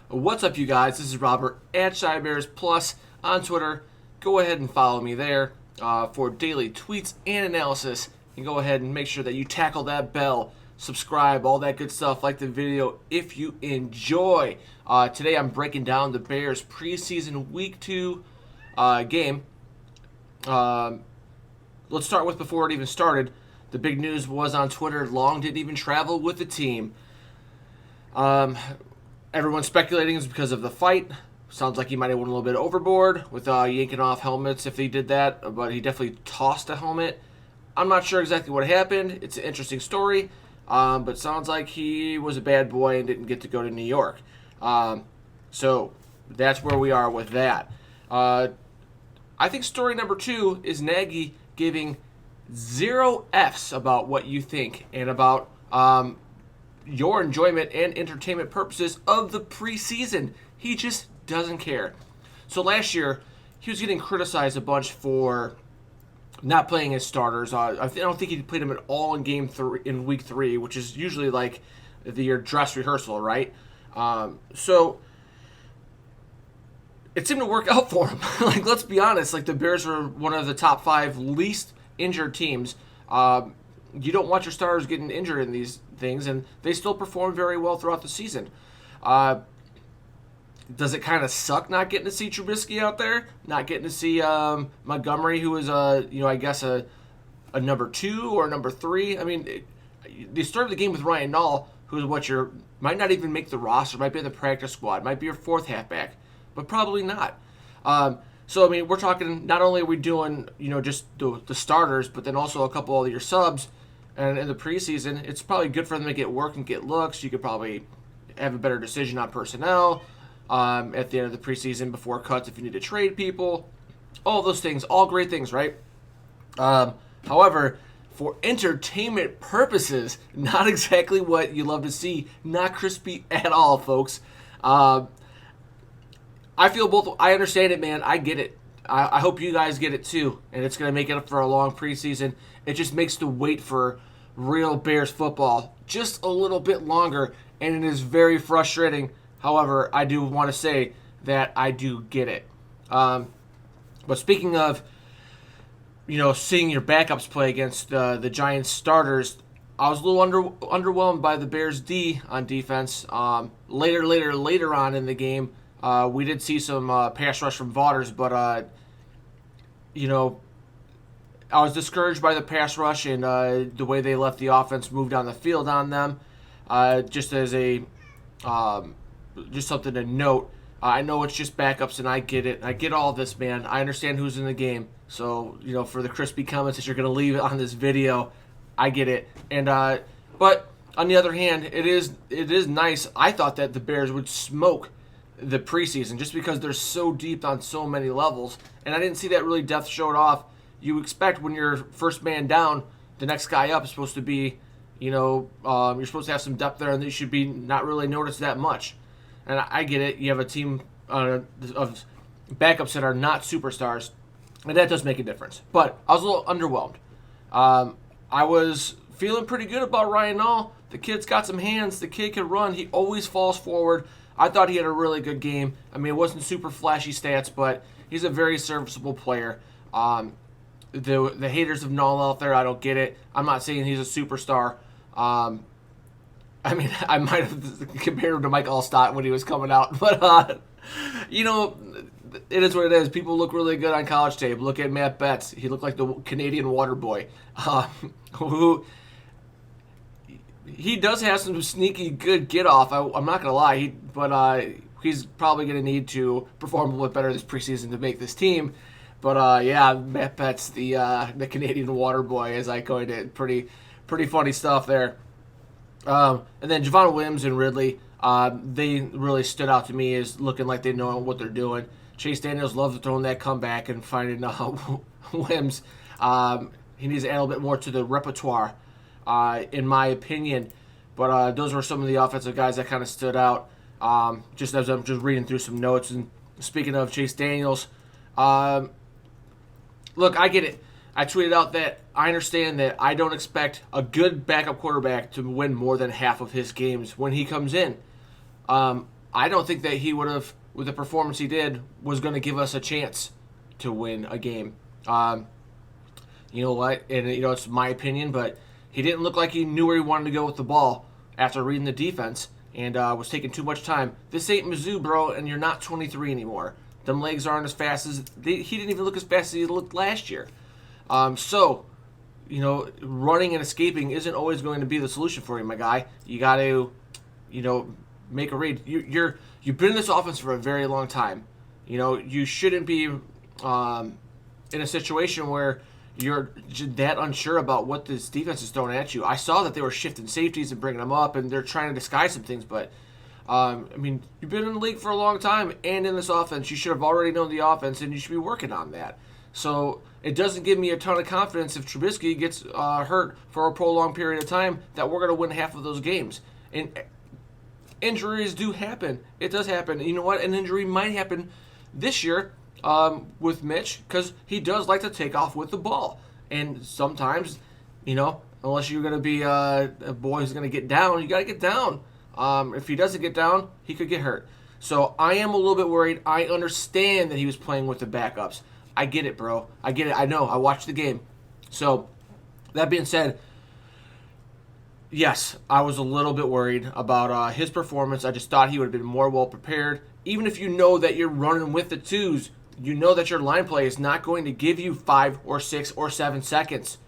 What's up, you guys? This is Robert at Chicago Bears Plus on Twitter. Go ahead and follow me there for daily tweets and analysis. And go ahead and make sure that you tackle that bell, subscribe, all that good stuff. Like the video if you enjoy. Today I'm breaking down the Bears preseason Week 2 game. Let's start with before it even started. The big news was on Twitter. Long didn't even travel with the team. Everyone's speculating it's because of the fight. Sounds like he might have went a little bit overboard with yanking off helmets if he did that, but he definitely tossed a helmet. I'm not sure exactly what happened. It's an interesting story, but sounds like he was a bad boy and didn't get to go to New York. So that's where we are with that. I think story number 2 is Nagy giving 0 Fs about what you think and about your enjoyment and entertainment purposes of the preseason. He just doesn't care. So last year, he was getting criticized a bunch for not playing his starters. I don't think he played them at all in week 3, which is usually like your dress rehearsal, right? So it seemed to work out for him. Like, let's be honest. Like, the Bears were one of the top 5 least injured teams. You don't want your starters getting injured in these things, and they still perform very well throughout the season. Does it kind of suck not getting to see Trubisky out there, not getting to see Montgomery, who is I guess a number 2 or number 3? I mean, they started the game with Ryan Nall, who's might not even make the roster, might be in the practice squad, might be your 4th halfback, but probably not. So, I mean, we're talking, not only are we doing, just the starters, but then also a couple of your subs. And in the preseason, it's probably good for them to get work and get looks. You could probably have a better decision on personnel at the end of the preseason before cuts if you need to trade people. All those things, all great things, right? However, for entertainment purposes, not exactly what you love to see. Not crispy at all, folks. I feel both. I understand it, man. I get it. I hope you guys get it too. And it's going to make it up for a long preseason. It just makes the wait for real Bears football just a little bit longer. And it is very frustrating. However, I do want to say that I do get it. But speaking of, seeing your backups play against the Giants starters, I was a little underwhelmed by the Bears D on defense. Later on in the game, we did see some pass rush from Vaughters, but, I was discouraged by the pass rush and the way they let the offense move down the field on them. Just as just something to note. I know it's just backups, and I get it. I get all this, man. I understand who's in the game. So, for the crispy comments that you're going to leave on this video, I get it. And but on the other hand, it is nice. I thought that the Bears would smoke the preseason just because they're so deep on so many levels, and I didn't see that really depth showed off. You expect when you're first man down, the next guy up is supposed to be, you're supposed to have some depth there, and you should be not really noticed that much. And I get it. You have a team of backups that are not superstars, and that does make a difference. But I was a little underwhelmed. I was feeling pretty good about Ryan Nall. The kid's got some hands. The kid can run. He always falls forward. I thought he had a really good game. I mean, it wasn't super flashy stats, but he's a very serviceable player. The haters of Nall out there, I don't get it. I'm not saying he's a superstar. I mean, I might have compared him to Mike Allstott when he was coming out, but it is what it is. People look really good on college tape. Look at Matt Betts; he looked like the Canadian water boy. Who he does have some sneaky good get off. I'm not gonna lie, but he's probably gonna need to perform a little bit better this preseason to make this team. But yeah, Matt Betts, the Canadian water boy, as I coined it, pretty funny stuff there. And then Javon Williams and Ridley, they really stood out to me as looking like they know what they're doing. Chase Daniels loves throwing that comeback and finding Williams. He needs to add a little bit more to the repertoire, in my opinion. But those were some of the offensive guys that kind of stood out. Just as I'm just reading through some notes. And speaking of Chase Daniels, look, I get it. I tweeted out that I understand that I don't expect a good backup quarterback to win more than half of his games when he comes in. I I don't think that he would have, with the performance he did, was going to give us a chance to win a game. You know what? And it's my opinion, but he didn't look like he knew where he wanted to go with the ball after reading the defense, and was taking too much time. This ain't Mizzou, bro, and you're not 23 anymore. Them legs aren't as fast as he didn't even look as fast as he looked last year. So, running and escaping isn't always going to be the solution for you, my guy. You got to, make a read. You've been in this offense for a very long time. You shouldn't be in a situation where you're that unsure about what this defense is throwing at you. I saw that they were shifting safeties and bringing them up, and they're trying to disguise some things. But, you've been in the league for a long time, and in this offense, you should have already known the offense, and you should be working on that. So it doesn't give me a ton of confidence if Trubisky gets hurt for a prolonged period of time that we're going to win half of those games. And injuries do happen. It does happen. You know what? An injury might happen this year with Mitch, because he does like to take off with the ball. And sometimes, unless you're going to be a boy who's going to get down, you got to get down. If he doesn't get down, he could get hurt. So I am a little bit worried. I understand that he was playing with the backups. I get it, bro. I get it. I know. I watched the game. So that being said, yes, I was a little bit worried about his performance. I just thought he would have been more well prepared. Even if you know that you're running with the twos, you know that your line play is not going to give you 5 or 6 or 7 seconds.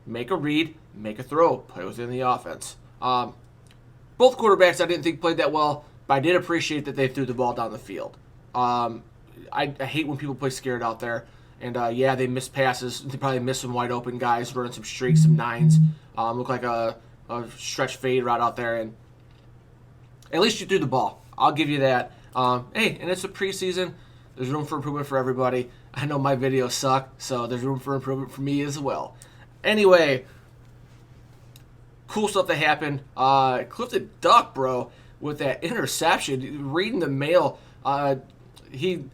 Make a read, make a throw, play within the offense. Both quarterbacks I didn't think played that well, but I did appreciate that they threw the ball down the field. I hate when people play scared out there. And, they missed passes. They probably missed some wide open guys running some streaks, some nines. Looked like a stretch fade right out there. And at least you threw the ball. I'll give you that. Hey, and it's a preseason. There's room for improvement for everybody. I know my videos suck, so there's room for improvement for me as well. Anyway, cool stuff that happened. Clifton Duck, bro, with that interception. Reading the mail, he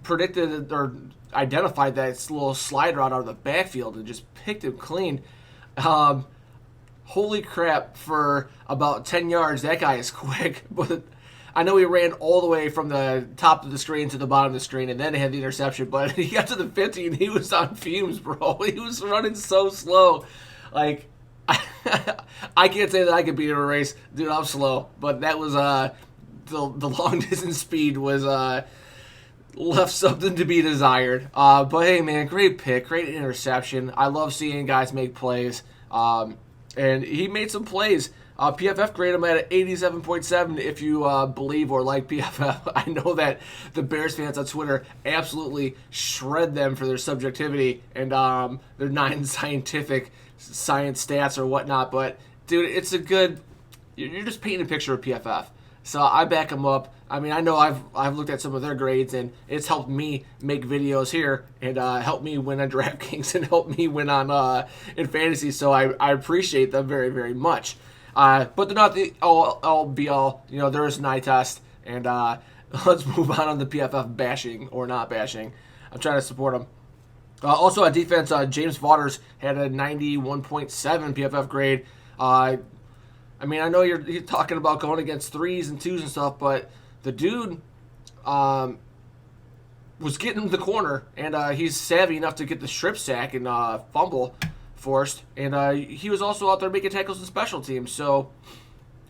predicted or identified that little slide route out of the backfield and just picked him clean. Holy crap, for about 10 yards, that guy is quick. But I know he ran all the way from the top of the screen to the bottom of the screen, and then he had the interception. But he got to the 50, and he was on fumes, bro. He was running so slow. Like, I can't say that I could beat him in a race. Dude, I'm slow. But that was, the long-distance speed was, left something to be desired. But hey, man, great pick, great interception. I love seeing guys make plays. And he made some plays. PFF graded him at an 87.7 if you believe or like PFF. I know that the Bears fans on Twitter absolutely shred them for their subjectivity and their non-scientific science stats or whatnot. But, dude, it's a good... You're just painting a picture of PFF. So I back them up. I mean, I know I've looked at some of their grades, and it's helped me make videos here and helped me win on DraftKings and helped me win on in fantasy. So I appreciate them very, very much. But they're not the all be all. There is an eye test, and let's move on the PFF bashing or not bashing. I'm trying to support them. Also on defense, James Vaughters had a 91.7 PFF grade. I mean, I know you're talking about going against 3s and 2s and stuff, but the dude was getting the corner, and he's savvy enough to get the strip sack and fumble forced. And he was also out there making tackles in special teams. So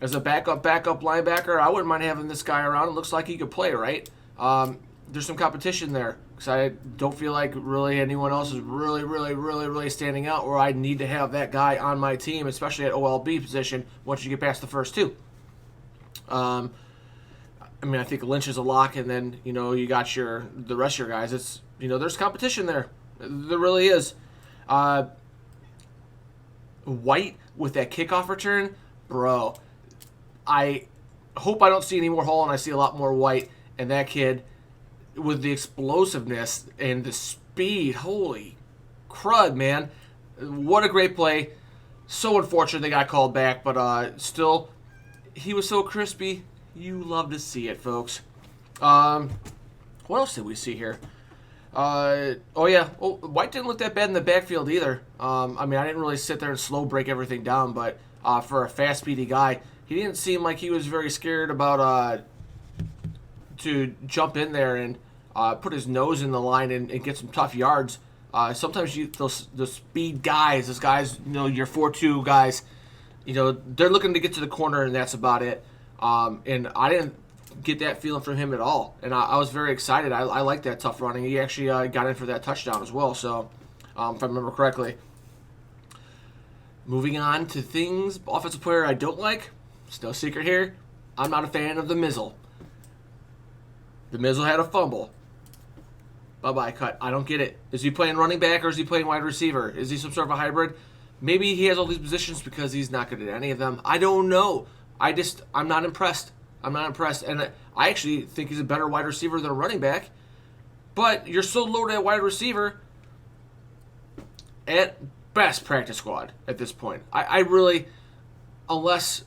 as a backup linebacker, I wouldn't mind having this guy around. It looks like he could play, right? There's some competition there. Because I don't feel like really anyone else is really standing out, or I need to have that guy on my team, especially at OLB position, once you get past the first 2. I mean, I think Lynch is a lock, and then, you got the rest of your guys. It's, there's competition there. There really is. White with that kickoff return, bro. I hope I don't see any more Hall, and I see a lot more White, and that kid... with the explosiveness and the speed, holy crud, man. What a great play. So unfortunate they got called back, but still, he was so crispy. You love to see it, folks. What else did we see here? White didn't look that bad in the backfield either. I mean, I didn't really sit there and slow break everything down, but for a fast, speedy guy, he didn't seem like he was very scared about to jump in there and put his nose in the line and get some tough yards. Sometimes the speed guys, those guys, your 4-2 guys, they're looking to get to the corner and that's about it. And I didn't get that feeling from him at all. And I was very excited. I like that tough running. He actually got in for that touchdown as well. So, if I remember correctly. Moving on to things, offensive player I don't like. It's no secret here. I'm not a fan of the Mizzle. The Mizzle had a fumble. Bye-bye, cut. I don't get it. Is he playing running back or is he playing wide receiver? Is he some sort of a hybrid? Maybe he has all these positions because he's not good at any of them. I don't know. I'm not impressed. I'm not impressed. And I actually think he's a better wide receiver than a running back. But you're so loaded at wide receiver at best practice squad at this point. I really, unless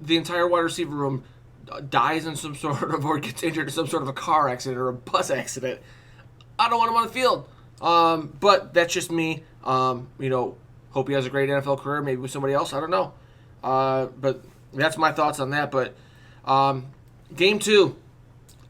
the entire wide receiver room dies in some sort of, or gets injured in some sort of a car accident or a bus accident, I don't want him on the field. But that's just me. Hope he has a great NFL career, maybe with somebody else. I don't know. But that's my thoughts on that. But game 2,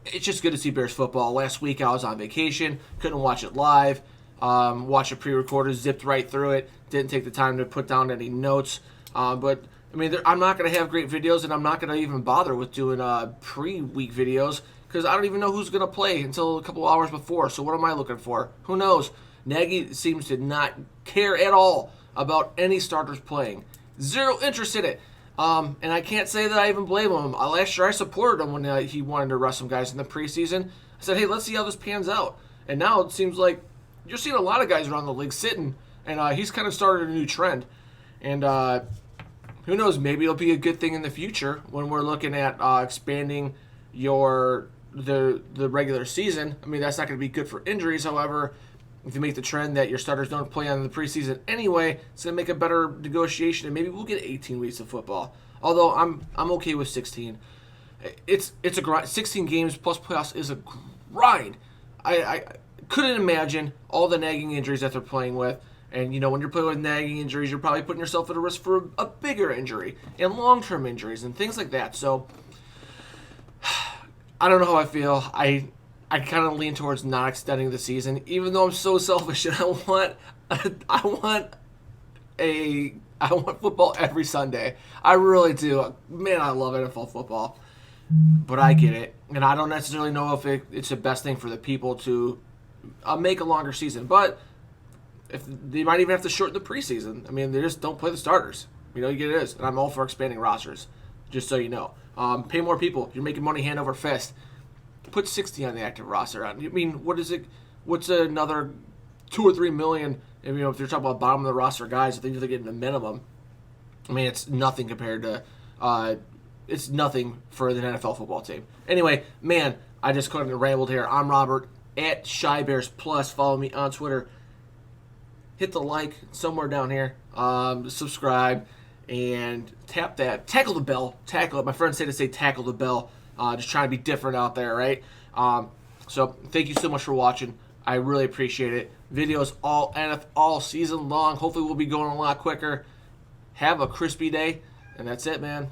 it's just good to see Bears football. Last week I was on vacation, couldn't watch it live. Watched a pre-recorded, zipped right through it. Didn't take the time to put down any notes. But I'm not going to have great videos, and I'm not going to even bother with doing pre-week videos because I don't even know who's going to play until a couple hours before. So what am I looking for? Who knows? Nagy seems to not care at all about any starters playing. Zero interest in it. And I can't say that I even blame him. Last year I supported him when he wanted to rest some guys in the preseason. I said, hey, let's see how this pans out. And now it seems like you're seeing a lot of guys around the league sitting, and he's kind of started a new trend. And who knows, maybe it'll be a good thing in the future when we're looking at expanding the regular season. That's not going to be good for injuries. However, if you make the trend that your starters don't play on the preseason anyway, it's going to make a better negotiation, and maybe we'll get 18 weeks of football. Although I'm okay with 16. It's a grind. 16 games plus playoffs is a grind. I couldn't imagine all the nagging injuries that they're playing with. And, when you're playing with nagging injuries, you're probably putting yourself at a risk for a bigger injury and long-term injuries and things like that. So, I don't know how I feel. I kind of lean towards not extending the season, even though I'm so selfish and I want football every Sunday. I really do. Man, I love NFL football. But I get it. And I don't necessarily know if it's the best thing for the people to make a longer season, but if they might even have to shorten the preseason. They just don't play the starters. You get it is, and I'm all for expanding rosters. Just so you know, pay more people. You're making money hand over fist. Put 60 on the active roster. What is it? What's another 2 or 3 million? If you're talking about bottom of the roster guys, I think they're getting the minimum. It's nothing compared to. It's nothing for the NFL football team. Anyway, man, I just kind of rambled here. I'm Robert at Shy Bears Plus. Follow me on Twitter. Hit the like somewhere down here. Subscribe and tackle the bell. Tackle it. My friends say to say tackle the bell. Just trying to be different out there, right? So thank you so much for watching. I really appreciate it. Videos all season long. Hopefully we'll be going a lot quicker. Have a crispy day, and that's it, man.